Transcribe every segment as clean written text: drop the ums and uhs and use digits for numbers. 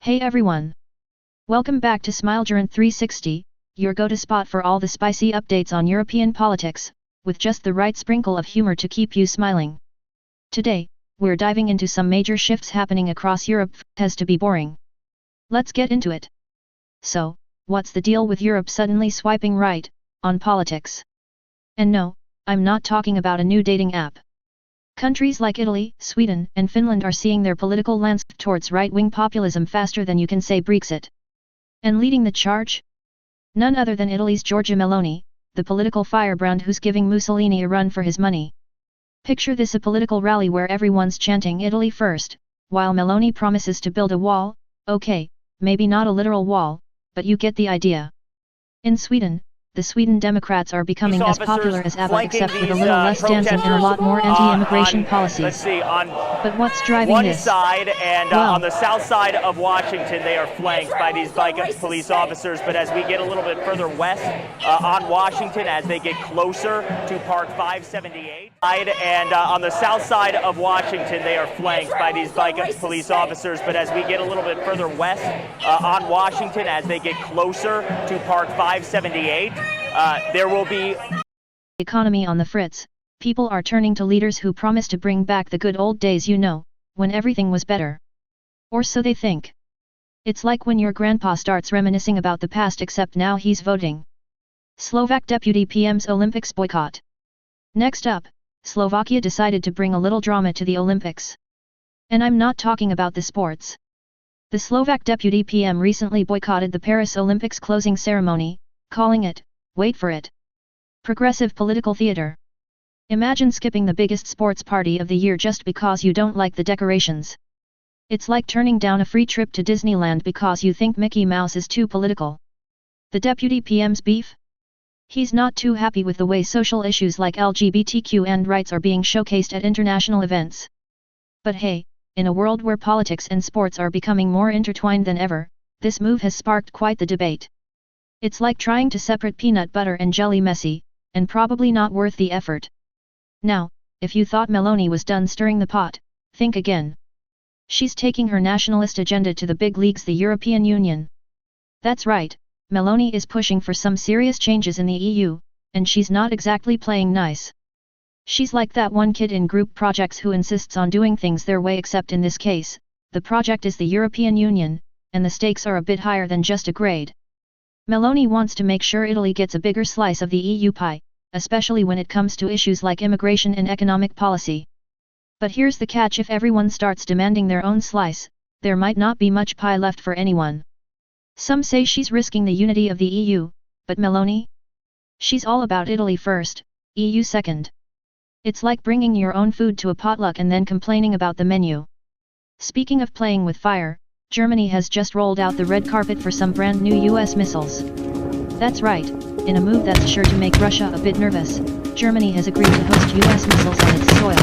Hey everyone! Welcome back to SmileGerant 360, your go-to spot for all the spicy updates on European politics, with just the right sprinkle of humor to keep you smiling. Today, we're diving into some major shifts happening across Europe. Has to be boring. Let's get into it. So, what's the deal with Europe suddenly swiping right on politics? And no, I'm not talking about a new dating app. Countries like Italy, Sweden, and Finland are seeing their political landscape towards right-wing populism faster than you can say Brexit. And leading the charge? None other than Italy's Giorgia Meloni, the political firebrand who's giving Mussolini a run for his money. Picture this: a political rally where everyone's chanting Italy first, while Meloni promises to build a wall. Okay, maybe not a literal wall, but you get the idea. In Sweden, the Sweden Democrats are becoming as popular as ABBA, except with a little less dancing and a lot more anti-immigration policies. But what's driving this? Side and on the south side of Washington, they are flanked by these bike police officers. But as we get a little bit further west on Washington, as they get closer to Park 578, and on the south side of Washington, they are flanked by these bike police officers. But as we get a little bit further west on Washington, as they get closer to Park 578, there will be economy on the fritz. People are turning to leaders who promise to bring back the good old days, when everything was better. Or so they think. It's like when your grandpa starts reminiscing about the past, except now he's voting. Slovak deputy PM's Olympics boycott. Next up, Slovakia decided to bring a little drama to the Olympics. And I'm not talking about the sports. The Slovak deputy PM recently boycotted the Paris Olympics closing ceremony, calling it, wait for it, progressive political theater. Imagine skipping the biggest sports party of the year just because you don't like the decorations. It's like turning down a free trip to Disneyland because you think Mickey Mouse is too political. The deputy PM's beef? He's not too happy with the way social issues like LGBTQ and rights are being showcased at international events. But hey, in a world where politics and sports are becoming more intertwined than ever, this move has sparked quite the debate. It's like trying to separate peanut butter and jelly, messy, and probably not worth the effort. Now, if you thought Meloni was done stirring the pot, think again. She's taking her nationalist agenda to the big leagues, the European Union. That's right, Meloni is pushing for some serious changes in the EU, and she's not exactly playing nice. She's like that one kid in group projects who insists on doing things their way, except in this case, the project is the European Union, and the stakes are a bit higher than just a grade. Meloni wants to make sure Italy gets a bigger slice of the EU pie, especially when it comes to issues like immigration and economic policy. But here's the catch: if everyone starts demanding their own slice, there might not be much pie left for anyone. Some say she's risking the unity of the EU, but Meloni? She's all about Italy first, EU second. It's like bringing your own food to a potluck and then complaining about the menu. Speaking of playing with fire, Germany has just rolled out the red carpet for some brand new US missiles. That's right, in a move that's sure to make Russia a bit nervous, Germany has agreed to host US missiles on its soil.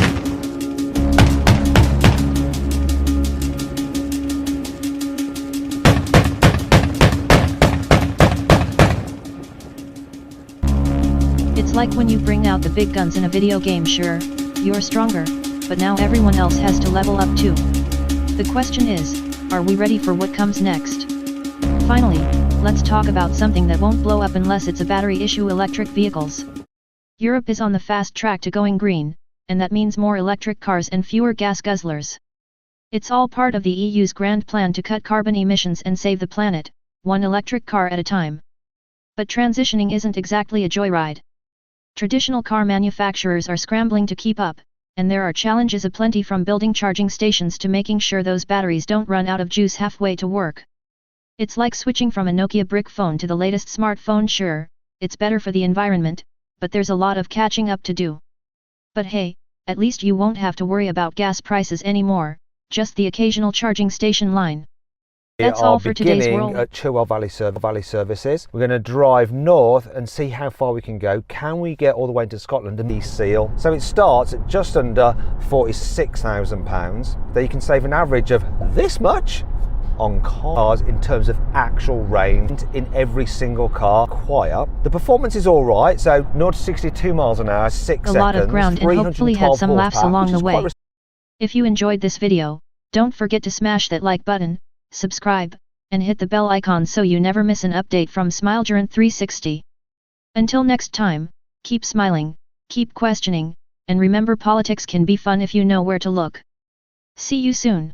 It's like when you bring out the big guns in a video game. Sure, you're stronger, but now everyone else has to level up too. The question is, are we ready for what comes next? Finally, let's talk about something that won't blow up unless it's a battery issue: electric vehicles. Europe is on the fast track to going green, and that means more electric cars and fewer gas guzzlers. It's all part of the EU's grand plan to cut carbon emissions and save the planet, one electric car at a time. But transitioning isn't exactly a joyride. Traditional car manufacturers are scrambling to keep up, and there are challenges aplenty, from building charging stations to making sure those batteries don't run out of juice halfway to work. It's like switching from a Nokia brick phone to the latest smartphone. Sure, it's better for the environment, but there's a lot of catching up to do. But hey, at least you won't have to worry about gas prices anymore, just the occasional charging station line. That's all for today's world. At Chilwell Valley Services. We're going to drive north and see how far we can go. Can we get all the way into Scotland and seal? So it starts at just under £46,000. There you can save an average of this much on cars in terms of actual range in every single car. Quiet. The performance is all right. So 0 to 62 miles an hour, 6 seconds. A lot of ground, and hopefully had some laughs along the way. If you enjoyed this video, don't forget to smash that like button, subscribe, and hit the bell icon so you never miss an update from Smilegerant 360. Until next time, keep smiling, keep questioning, and remember politics can be fun if you know where to look. See you soon.